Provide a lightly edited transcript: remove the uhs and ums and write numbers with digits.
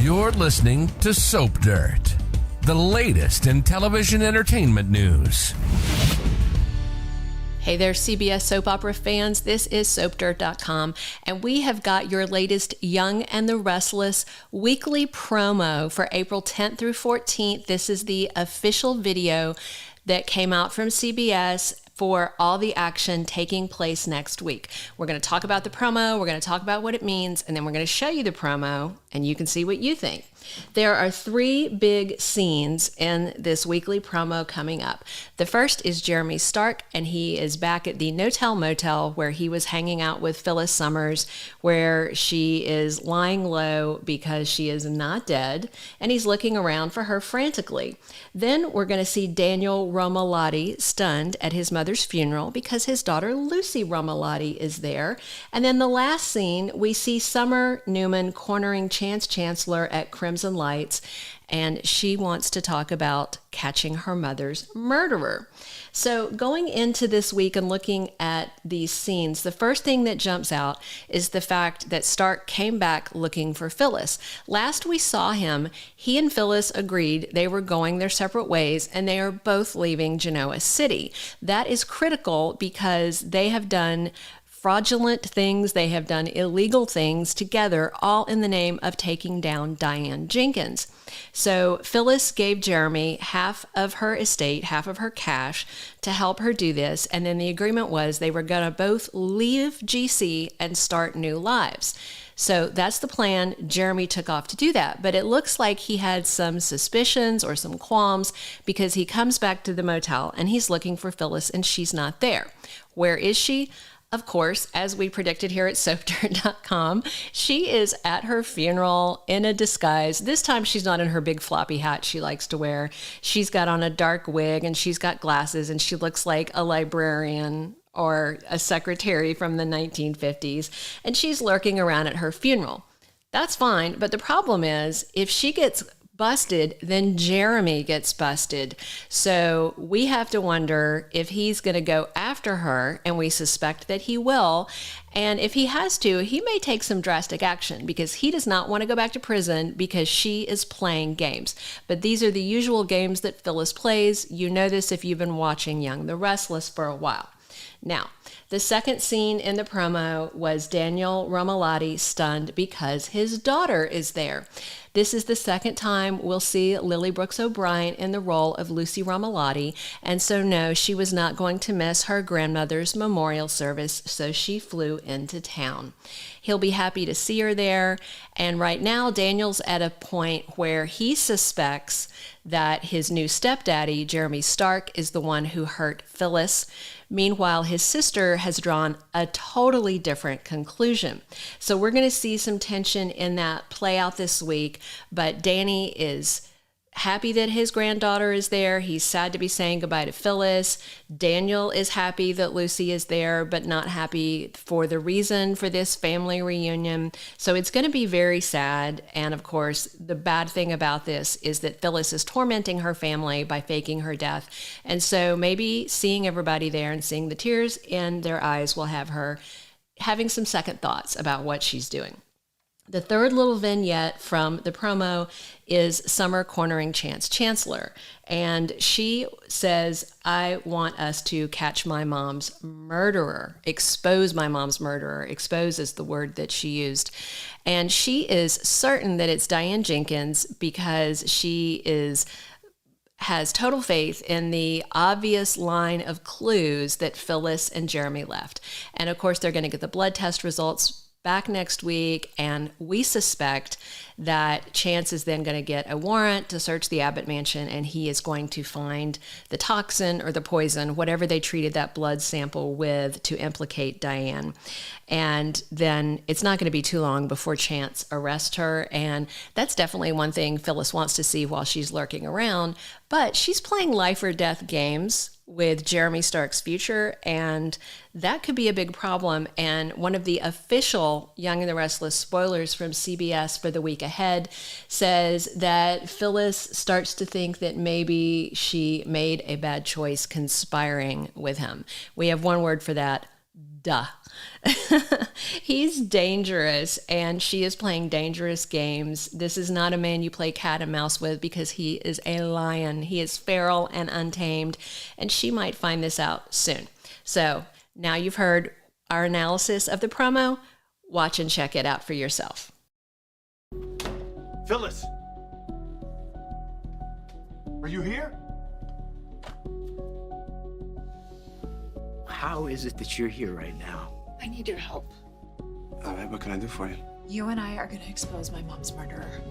You're listening to Soap Dirt, the latest in television entertainment news. Hey there, CBS Soap Opera fans. This is SoapDirt.com, and we have got your latest Young and the Restless weekly promo for April 10th through 14th. This is the official video that came out from CBS for all the action taking place next week. We're going to talk about the promo, we're going to talk about what it means, and then we're going to show you the promo, and you can see what you think. There are three big scenes in this weekly promo coming up. The first is Jeremy Stark, and he is back at the motel where he was hanging out with Phyllis Summers, where she is lying low because she is not dead, and he's looking around for her frantically. Then we're going to see Daniel Romalotti stunned at his mother's funeral because his daughter Lucy Romalotti is there. And then the last scene, we see Summer Newman cornering Chance Chancellor at Crimson Lights, and she wants to talk about catching her mother's murderer. So going into this week and looking at these scenes, the first thing that jumps out is the fact that Stark came back looking for Phyllis. Last we saw him, he and Phyllis agreed they were going their separate ways, and they are both leaving Genoa City. That is critical because they have done fraudulent things, they have done illegal things together, all in the name of taking down Diane Jenkins. So Phyllis gave Jeremy half of her estate, half of her cash, to help her do this, and then the agreement was they were going to both leave GC and start new lives. So that's the plan. Jeremy took off to do that, but it looks like he had some suspicions or some qualms because he comes back to the motel and he's looking for Phyllis and she's not there. Where is she? Of course, as we predicted here at SoapDirt.com, she is at her funeral in a disguise. This time she's not in her big floppy hat she likes to wear. She's got on a dark wig and she's got glasses and she looks like a librarian or a secretary from the 1950s. And she's lurking around at her funeral. That's fine, but the problem is if she gets busted, then Jeremy gets busted. So we have to wonder if he's going to go after her, and we suspect that he will. And if he has to, he may take some drastic action because he does not want to go back to prison because she is playing games. But these are the usual games that Phyllis plays. You know this if you've been watching Young the Restless for a while. Now, the second scene in the promo was Daniel Romalotti stunned because his daughter is there. This is the second time we'll see Lily Brooks O'Brien in the role of Lucy Romalotti, and so no, she was not going to miss her grandmother's memorial service, so she flew into town. He'll be happy to see her there, and right now Daniel's at a point where he suspects that his new stepdaddy, Jeremy Stark, is the one who hurt Phyllis. Meanwhile, his sister has drawn a totally different conclusion. So we're going to see some tension in that play out this week, but Danny is happy that his granddaughter is there. He's sad to be saying goodbye to Phyllis. Daniel is happy that Lucy is there, but not happy for the reason for this family reunion. So it's going to be very sad. And of course, the bad thing about this is that Phyllis is tormenting her family by faking her death. And so maybe seeing everybody there and seeing the tears in their eyes will have her having some second thoughts about what she's doing. The third little vignette from the promo is Summer cornering Chance Chancellor. And she says, I want us to catch my mom's murderer, expose my mom's murderer. Expose is the word that she used. And she is certain that it's Diane Jenkins because she has total faith in the obvious line of clues that Phyllis and Jeremy left. And of course, they're going to get the blood test results back next week, and we suspect that Chance is then going to get a warrant to search the Abbott mansion, and he is going to find the toxin or the poison, whatever they treated that blood sample with, to implicate Diane. And then it's not going to be too long before Chance arrests her, and that's definitely one thing Phyllis wants to see while she's lurking around, but she's playing life or death games with Jeremy Stark's future, and that could be a big problem. And one of the official Young and the Restless spoilers from CBS for the week ahead says that Phyllis starts to think that maybe she made a bad choice conspiring with him. We have one word for that: Duh. He's dangerous, and she is playing dangerous games. This is not a man you play cat and mouse with because he is a lion. He is feral and untamed, and she might find this out soon. So now you've heard our analysis of the promo. Watch and check it out for yourself. Phyllis! Are you here? How is it that you're here right now? I need your help. All right, what can I do for you? You and I are going to expose my mom's murderer.